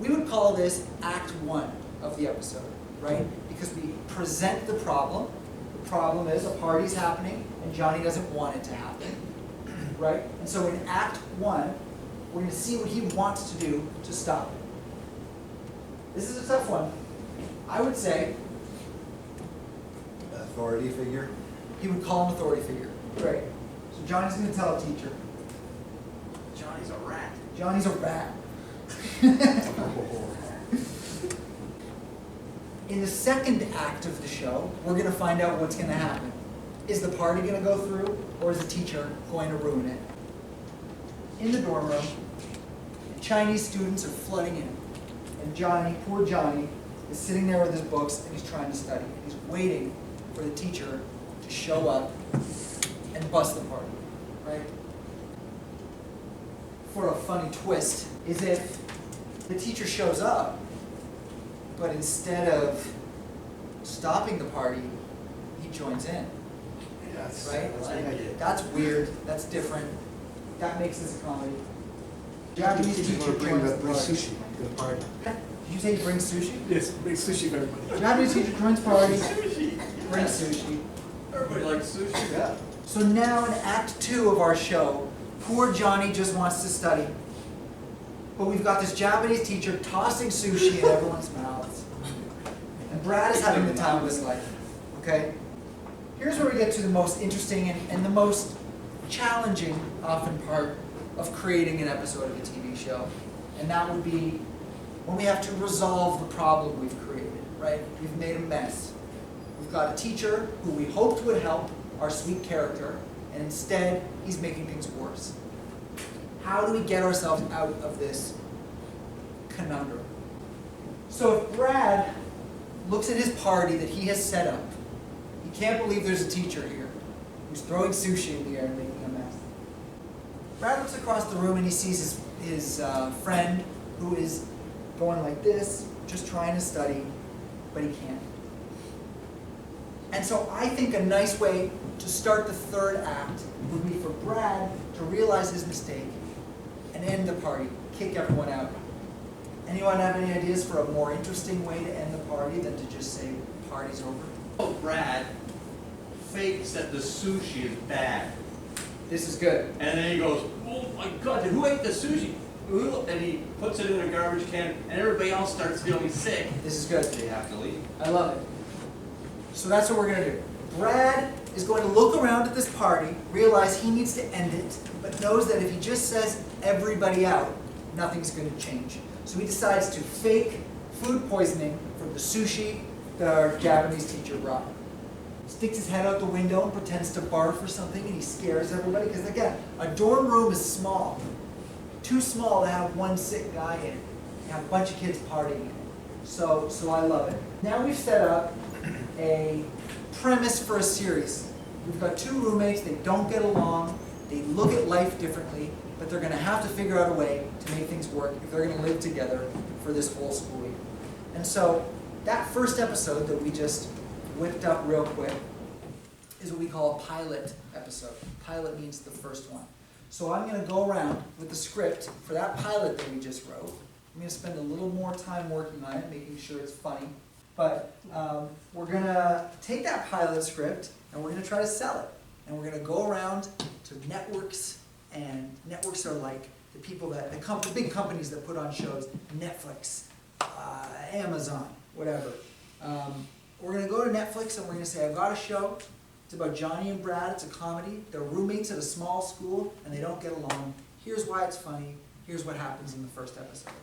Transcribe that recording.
We would call this Act 1 of the episode, right? Because we present the problem. The problem is a party's happening and Johnny doesn't want it to happen, right? And so in Act 1, we're going to see what he wants to do to stop it. This is a tough one. I would say Authority figure. he would call him authority figure. Right. So Johnny's going to tell a teacher. Johnny's a rat. Johnny's a rat. In the second act of the show, we're going to find out what's going to happen. Is the party going to go through, or is the teacher going to ruin it? In the dorm room, the Chinese students are flooding in. And Johnny, poor Johnny, is sitting there with his books and he's trying to study. And he's waiting for the teacher to show up and bust the party, right? For a funny twist is if the teacher shows up, but instead of stopping the party, he joins in. Yes. Right? That's what I did. That's weird. That's different. That makes this a comedy. Japanese Teacher teacher bring joins the bring party. sushi to the party. Did you say he brings sushi? Yes, bring sushi for everybody. Japanese teacher joins party, Sushi. brings sushi. Everybody likes sushi. Yeah. So now in Act 2 of our show, poor Johnny just wants to study. But we've got this Japanese teacher tossing sushi in everyone's mouths. And Brad is having the time of his life. Okay? Here's where we get to the most interesting and the most challenging, often, part of creating an episode of a TV show. And that would be when we have to resolve the problem we've created, right? We've made a mess. We've got a teacher who we hoped would help our sweet character, and instead, he's making things worse. How do we get ourselves out of this conundrum? So if Brad looks at his party that he has set up, he can't believe there's a teacher here who's throwing sushi in the air and making a mess. Brad looks across the room and he sees his friend who is going like this, just trying to study, but he can't. And so I think a nice way to start the third act would be for Brad to realize his mistake and end the party, kick everyone out. Anyone have any ideas for a more interesting way to end the party than to just say party's over? Oh, Brad fakes that the sushi is bad. This is good. And then he goes, oh my God, who ate the sushi? Ooh, and he puts it in a garbage can, and everybody else starts feeling sick. This is good. They have to leave. I love it. So that's what we're going to do. Brad is going to look around at this party, realize he needs to end it, but knows that if he just says everybody out, nothing's going to change. So he decides to fake food poisoning from the sushi that our Japanese teacher brought. Sticks his head out the window and pretends to barf or something, and he scares everybody. Because again, a dorm room is small. Too small to have one sick guy in it. You have a bunch of kids partying in it. So I love it. Now we've set up a premise for a series. We've got two roommates, they don't get along, they look at life differently, but they're going to have to figure out a way to make things work if they're going to live together for this whole school year. And so that first episode that we just whipped up real quick is what we call a pilot episode. Pilot means the first one. So I'm going to go around with the script for that pilot that we just wrote. I'm going to spend a little more time working on it, making sure it's funny. But we're going to take that pilot script and we're going to try to sell it. And we're going to go around to networks, and networks are like the people that, the big companies that put on shows, Netflix, Amazon, whatever. We're going to go to Netflix and we're going to say, I've got a show. It's about Johnny and Brad. It's a comedy. They're roommates at a small school and they don't get along. Here's why it's funny. Here's what happens in the first episode.